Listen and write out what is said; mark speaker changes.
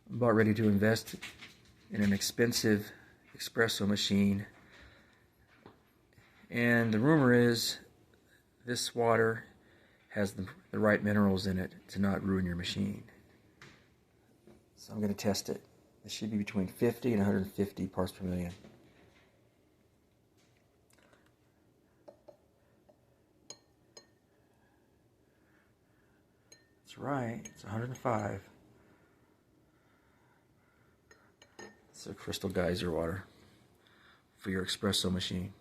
Speaker 1: I'm about ready to invest in an expensive espresso machine, and the rumor is this water has the right minerals in it to not ruin your machine. So I'm going to test it. It should be between 50 and 150 parts per million. That's right, it's 105. It's a crystal geyser water for your espresso machine.